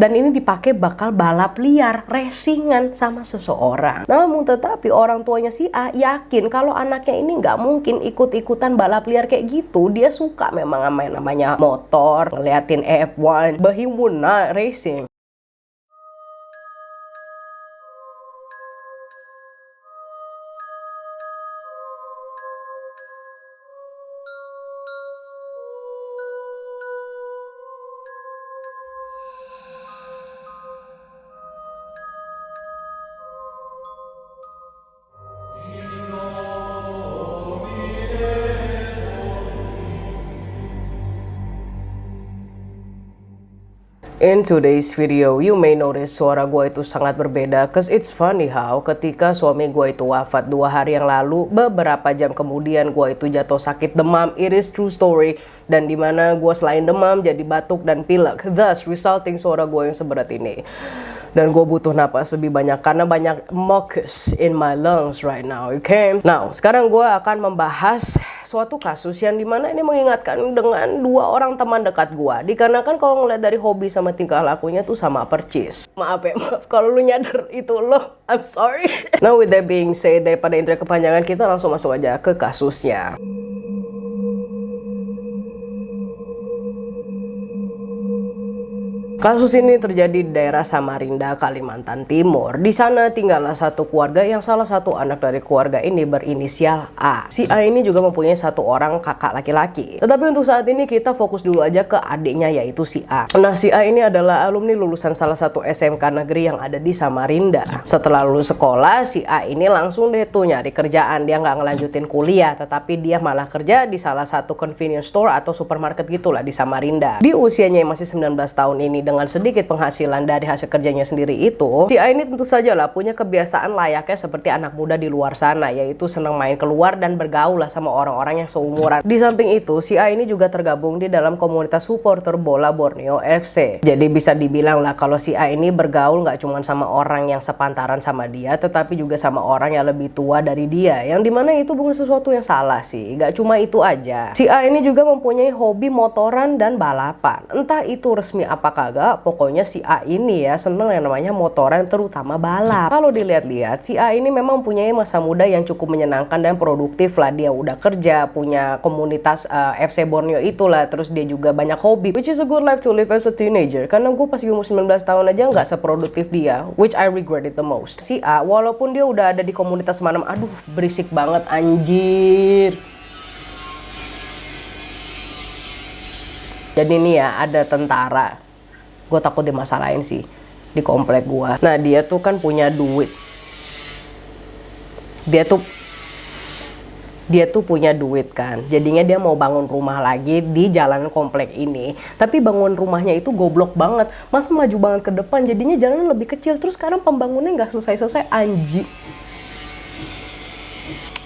Dan ini dipakai bakal balap liar, racingan sama seseorang. Namun tetapi orang tuanya si A yakin kalau anaknya ini nggak mungkin ikut-ikutan balap liar kayak gitu. Dia suka memang sama yang namanya motor, ngeliatin F1, but he would not racing. In today's video, you may notice suara gue itu sangat berbeda, cause it's funny how ketika suami gue itu wafat 2 hari yang lalu, beberapa jam kemudian gue itu jatuh sakit demam. It is true story. Dan dimana gue selain demam jadi batuk dan pilek, thus resulting suara gue yang seberat ini. Dan gue butuh napas lebih banyak karena banyak mucus in my lungs right now, okay? Now, sekarang gue akan membahas suatu kasus yang dimana ini mengingatkan dengan 2 orang teman dekat gue. Dikarenakan kalau ngeliat dari hobi sama tingkah lakunya tuh sama percis. Maaf ya, maaf kalau lu nyadar itu lo, I'm sorry. Now with that being said, daripada intro kepanjangan, kita langsung masuk aja ke kasusnya. Kasus ini terjadi di daerah Samarinda, Kalimantan Timur. Di sana tinggallah satu keluarga yang salah satu anak dari keluarga ini berinisial A. Si A ini juga mempunyai 1 orang kakak laki-laki. Tetapi untuk saat ini kita fokus dulu aja ke adiknya, yaitu si A. Nah, si A ini adalah alumni lulusan salah satu SMK negeri yang ada di Samarinda. Setelah lulus sekolah, si A ini langsung deh tuh nyari kerjaan. Dia nggak ngelanjutin kuliah, tetapi dia malah kerja di salah satu convenience store atau supermarket gitulah di Samarinda. Di usianya yang masih 19 tahun ini, dengan sedikit penghasilan dari hasil kerjanya sendiri itu, si A ini tentu saja lah punya kebiasaan layaknya seperti anak muda di luar sana, yaitu senang main keluar dan bergaul lah sama orang-orang yang seumuran. Di samping itu, si A ini juga tergabung di dalam komunitas supporter bola Borneo FC. Jadi bisa dibilang lah kalau si A ini bergaul nggak cuma sama orang yang sepantaran sama dia, tetapi juga sama orang yang lebih tua dari dia, yang dimana itu bukan sesuatu yang salah sih. Gak cuma itu aja, si A ini juga mempunyai hobi motoran dan balapan. Entah itu resmi apa kagak, pokoknya si A ini ya seneng yang namanya motoran, terutama balap. Kalau dilihat-lihat, si A ini memang punya masa muda yang cukup menyenangkan dan produktif lah. Dia udah kerja, punya komunitas FC Borneo itulah, terus dia juga banyak hobi, which is a good life to live as a teenager. Karena gue pas umur 19 tahun aja nggak seproduktif dia, which I regret it the most. Si A, walaupun dia udah ada di komunitas mana, aduh berisik banget anjir. Jadi nih ya, ada tentara. Gue takut dimasalahin sih di komplek gue. Nah, dia tuh kan punya duit. Dia tuh punya duit kan. Jadinya dia mau bangun rumah lagi di jalan komplek ini. Tapi bangun rumahnya itu goblok banget. Masa maju banget ke depan, jadinya jalan lebih kecil. Terus sekarang pembangunnya nggak selesai-selesai, anjing.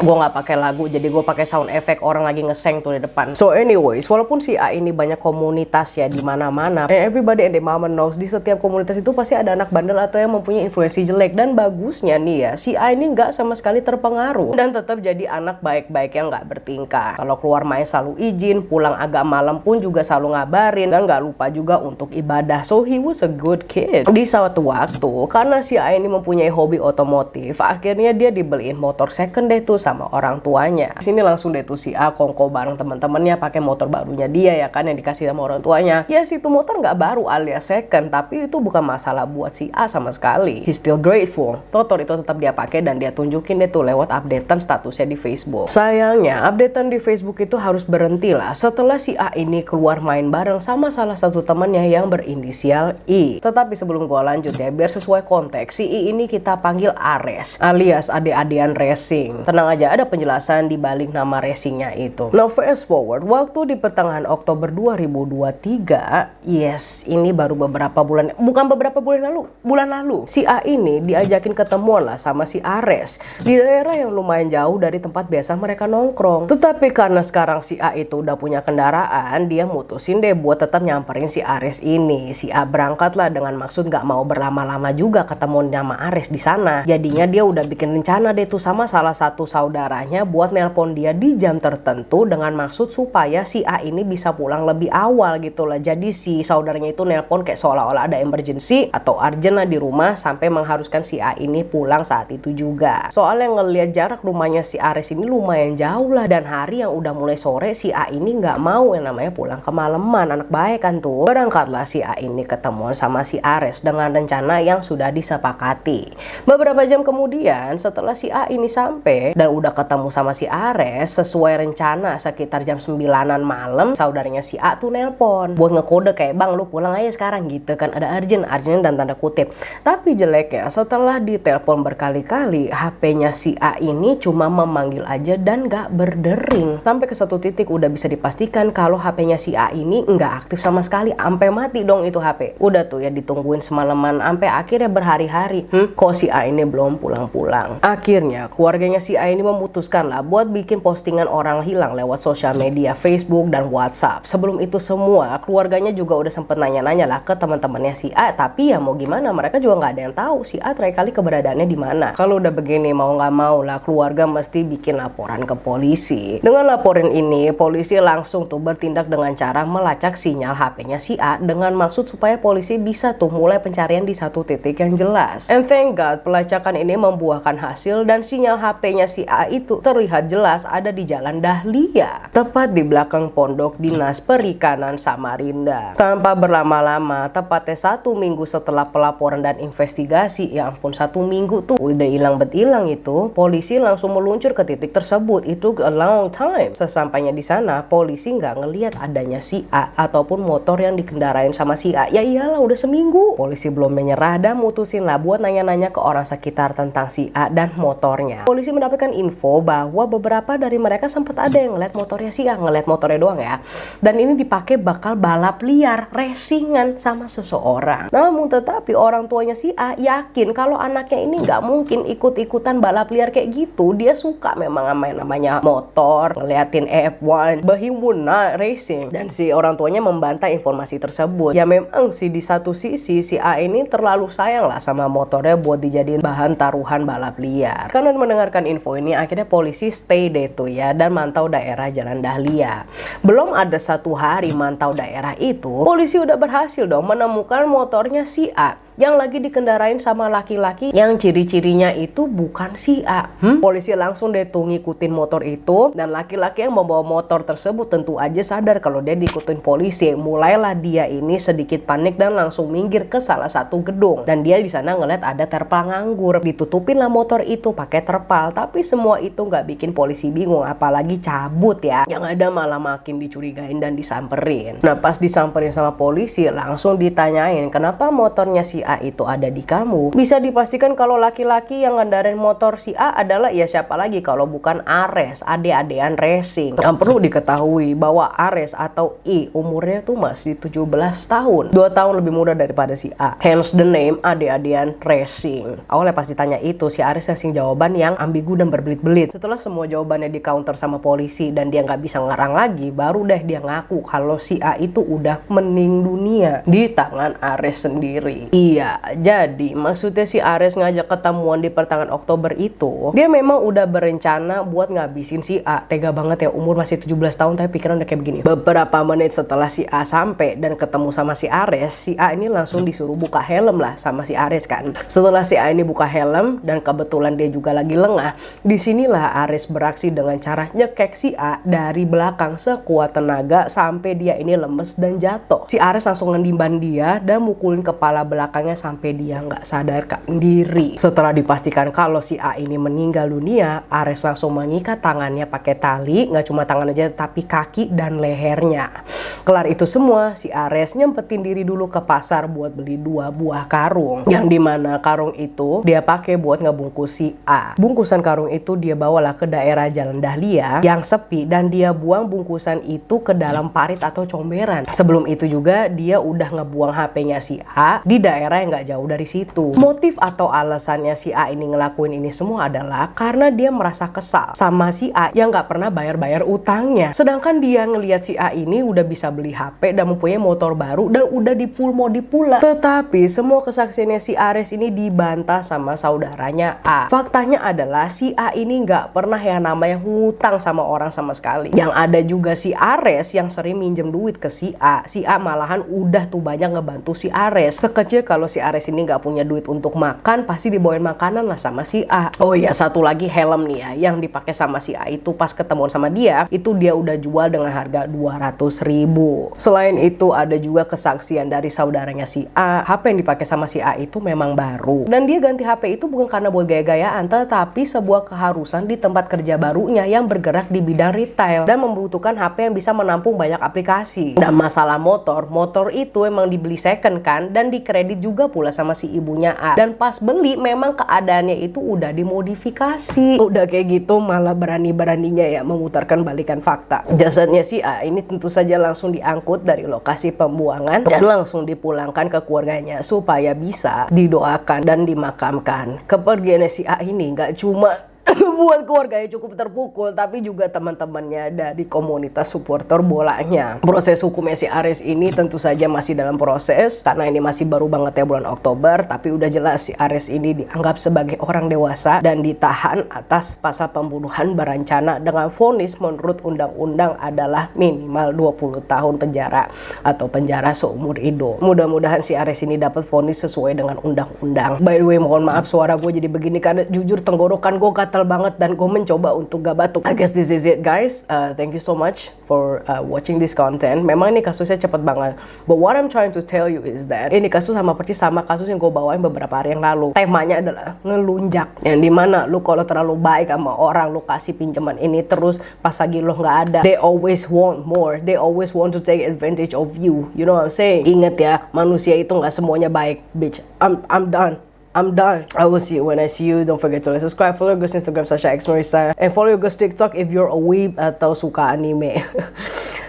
Gue nggak pakai lagu, jadi gue pakai sound effect orang lagi ngeseng tuh di depan. So anyways, walaupun si A ini banyak komunitas ya di mana-mana, everybody and their mama knows, di setiap komunitas itu pasti ada anak bandel atau yang mempunyai influensi jelek. Dan bagusnya nih ya, si A ini nggak sama sekali terpengaruh dan tetap jadi anak baik-baik yang nggak bertingkah. Kalau keluar main selalu izin, pulang agak malam pun juga selalu ngabarin, dan nggak lupa juga untuk ibadah. So he was a good kid. Di suatu waktu, karena si A ini mempunyai hobi otomotif, akhirnya dia dibeliin motor second deh tuh sama orang tuanya. Sini langsung deh tuh si A kongko bareng teman-temannya pakai motor barunya dia ya kan, yang dikasih sama orang tuanya. Ya situ motor nggak baru alias second, tapi itu bukan masalah buat si A sama sekali. He still grateful. Motor itu tetap dia pakai dan dia tunjukin deh tuh lewat updatean statusnya di Facebook. Sayangnya updatean di Facebook itu harus berhenti lah setelah si A ini keluar main bareng sama salah satu temannya yang berinisial I. Tetapi sebelum gua lanjut ya, biar sesuai konteks, si I ini kita panggil Ares alias ade-adean racing. Tenang aja, ada penjelasan di balik nama racingnya itu. Now fast forward, waktu di pertengahan Oktober 2023, yes, ini baru beberapa bulan, bukan beberapa bulan lalu, si A ini diajakin ketemuan lah sama si Ares di daerah yang lumayan jauh dari tempat biasa mereka nongkrong. Tetapi karena sekarang si A itu udah punya kendaraan, dia mutusin deh buat tetap nyamperin si Ares ini. Si A berangkat lah dengan maksud gak mau berlama-lama juga ketemu sama Ares di sana. Jadinya dia udah bikin rencana deh tuh sama salah satu saudara saudaranya buat nelpon dia di jam tertentu dengan maksud supaya si A ini bisa pulang lebih awal gitu lah. Jadi si saudaranya itu nelpon kayak seolah-olah ada emergency atau urgent lah di rumah sampai mengharuskan si A ini pulang saat itu juga. Soalnya ngelihat jarak rumahnya si Ares ini lumayan jauh lah, dan hari yang udah mulai sore si A ini nggak mau yang namanya pulang kemalaman. Anak baik kan tuh. Berangkatlah si A ini ketemuan sama si Ares dengan rencana yang sudah disepakati. Beberapa jam kemudian setelah si A ini sampai dan udah ketemu sama si Ares sesuai rencana sekitar jam 9-an malam, saudaranya si A tuh nelpon buat ngekode kayak, "Bang, lu pulang aja sekarang," gitu kan, ada urgent dan tanda kutip. Tapi jeleknya setelah ditelepon berkali-kali, HP-nya si A ini cuma memanggil aja dan gak berdering. Sampai ke satu titik udah bisa dipastikan kalau HP-nya si A ini nggak aktif sama sekali, sampai mati dong itu HP. Udah tuh ya ditungguin semalaman sampai akhirnya berhari-hari. Kok si A ini belum pulang-pulang? Akhirnya keluarganya si A ini memutuskan lah buat bikin postingan orang hilang lewat sosial media, Facebook dan WhatsApp. Sebelum itu semua keluarganya juga udah sempet nanya-nanya lah ke teman-temannya si A, tapi ya mau gimana, mereka juga nggak ada yang tahu si A terakhir kali keberadaannya di mana. Kalau udah begini mau nggak mau lah keluarga mesti bikin laporan ke polisi. Dengan laporan ini polisi langsung tuh bertindak dengan cara melacak sinyal HP-nya si A dengan maksud supaya polisi bisa tuh mulai pencarian di satu titik yang jelas. And thank God pelacakan ini membuahkan hasil dan sinyal HP-nya si A itu terlihat jelas ada di Jalan Dahlia, tepat di belakang Pondok Dinas Perikanan Samarinda. Tanpa berlama-lama, tepatnya 1 minggu setelah pelaporan dan investigasi, ya ampun 1 minggu tuh udah hilang itu, polisi langsung meluncur ke titik tersebut. Itu a long time. Sesampainya di sana, polisi nggak ngelihat adanya si A ataupun motor yang dikendarain sama si A. Ya iyalah udah seminggu. Polisi belum menyerah dan mutusin lah buat nanya-nanya ke orang sekitar tentang si A dan motornya. Polisi mendapatkan info bahwa beberapa dari mereka sempat ada yang ngeliat motornya si A, ngeliat motornya doang ya. Dan ini dipakai bakal balap liar, racingan sama seseorang. Namun tetapi orang tuanya si A yakin kalau anaknya ini nggak mungkin ikut-ikutan balap liar kayak gitu. Dia suka memang sama yang namanya motor, ngeliatin F1, but he would not racing. Dan si orang tuanya membantah informasi tersebut. Ya memang sih di satu sisi si A ini terlalu sayang lah sama motornya buat dijadiin bahan taruhan balap liar. Karena mendengarkan info ini akhirnya polisi stay deh tuh ya dan mantau daerah Jalan Dahlia. Belum ada 1 hari mantau daerah itu, polisi udah berhasil dong menemukan motornya si A yang lagi dikendarain sama laki-laki yang ciri-cirinya itu bukan si A. Polisi langsung deh tuh ngikutin motor itu, dan laki-laki yang membawa motor tersebut tentu aja sadar kalau dia diikutin polisi. Mulailah dia ini sedikit panik dan langsung minggir ke salah satu gedung, dan dia di sana ngeliat ada terpal nganggur. Ditutupin lah motor itu pakai terpal, tapi semua itu nggak bikin polisi bingung, apalagi cabut ya. Yang ada malah makin dicurigain dan disamperin. Nah pas disamperin sama polisi langsung ditanyain kenapa motornya si A itu ada di kamu. Bisa dipastikan kalau laki-laki yang ngendarin motor si A adalah ya siapa lagi kalau bukan Ares, ade-adean racing. Yang perlu diketahui bahwa Ares atau I umurnya tuh masih 17 tahun, 2 tahun lebih muda daripada si A. Hence the name ade-adean racing. Awalnya pas ditanya itu si Ares ngasih jawaban yang ambigu dan berbelit-belit. Setelah semua jawabannya di counter sama polisi dan dia nggak bisa ngarang lagi, baru deh dia ngaku kalau si A itu udah meninggal dunia di tangan Ares sendiri. Iya, jadi maksudnya si Ares ngajak ketemuan di pertengahan Oktober itu, dia memang udah berencana buat ngabisin si A. Tega banget ya, umur masih 17 tahun tapi pikiran udah kayak begini. Beberapa menit setelah si A sampai dan ketemu sama si Ares, si A ini langsung disuruh buka helm lah sama si Ares kan. Setelah si A ini buka helm dan kebetulan dia juga lagi lengah, disinilah Ares beraksi dengan cara nyekek si A dari belakang sekuat tenaga sampai dia ini lemes dan jatuh. Si Ares langsung ngedimban dia dan mukulin kepala belakangnya sampai dia nggak sadarkan diri. Setelah dipastikan kalau si A ini meninggal dunia, Ares langsung mengikat tangannya pakai tali, nggak cuma tangan aja tapi kaki dan lehernya. Kelar itu semua, si Ares nyempetin diri dulu ke pasar buat beli 2 buah karung, yang dimana karung itu dia pakai buat ngebungkus si A. Bungkusan karung itu dia bawalah ke daerah Jalan Dahlia yang sepi dan dia buang bungkusan itu ke dalam parit atau comberan. Sebelum itu juga dia udah ngebuang HP-nya si A di daerah daerah yang nggak jauh dari situ. Motif atau alasannya si A ini ngelakuin ini semua adalah karena dia merasa kesal sama si A yang nggak pernah bayar-bayar utangnya. Sedangkan dia ngelihat si A ini udah bisa beli HP dan mempunyai motor baru dan udah di full modi pula. Tetapi semua kesaksiannya si Ares ini dibantah sama saudaranya A. Faktanya adalah si A ini nggak pernah yang namanya ngutang sama orang sama sekali. Yang ada juga si Ares yang sering minjem duit ke si A. Si A malahan udah tuh banyak ngebantu si Ares. Sekecil kalau si Ares ini nggak punya duit untuk makan, pasti dibawain makanan lah sama si A. Oh iya, satu lagi helm nih ya, yang dipakai sama si A itu pas ketemuan sama dia, itu dia udah jual dengan harga 200.000. Selain itu ada juga kesaksian dari saudaranya si A, HP yang dipakai sama si A itu memang baru. Dan dia ganti HP itu bukan karena buat gaya-gayaan, tetapi sebuah keharusan di tempat kerja barunya yang bergerak di bidang retail dan membutuhkan HP yang bisa menampung banyak aplikasi. Dan masalah motor itu emang dibeli second kan, dan dikredit juga pula sama si ibunya A. Dan pas beli memang keadaannya itu udah dimodifikasi. Udah kayak gitu malah berani-beraninya ya memutarkan balikan fakta. Jasadnya si A ini tentu saja langsung diangkut dari lokasi pembuangan dan langsung dipulangkan ke keluarganya supaya bisa didoakan dan dimakamkan. Kepergiannya si A ini nggak cuma buat keluarganya cukup terpukul, tapi juga teman-temannya dari komunitas supporter bolanya. Proses hukumnya si Ares ini tentu saja masih dalam proses, karena ini masih baru banget ya bulan Oktober, tapi udah jelas si Ares ini dianggap sebagai orang dewasa dan ditahan atas pasal pembunuhan berencana dengan vonis menurut undang-undang adalah minimal 20 tahun penjara atau penjara seumur hidup. Mudah-mudahan si Ares ini dapat vonis sesuai dengan undang-undang. By the way, mohon maaf suara gue jadi begini karena jujur tenggorokan gue gatal banget dan gue mencoba untuk gak batuk. I guess this is it guys. Thank you so much for watching this content. Memang ini kasusnya cepet banget, but what I'm trying to tell you is that ini kasus sama persis sama kasus yang gue bawain beberapa hari yang lalu. Temanya adalah ngelunjak, yang dimana lu kalau terlalu baik sama orang, lu kasih pinjaman ini terus pas lagi lu nggak ada, they always want more, they always want to take advantage of you. You know what I'm saying? Ingat ya, manusia itu nggak semuanya baik, bitch. I'm done. I will see you when I see you. Don't forget to like, subscribe, follow your girl's Instagram @xmarisa, and follow your girl's TikTok if you're a weeb atau suka anime.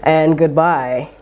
And goodbye.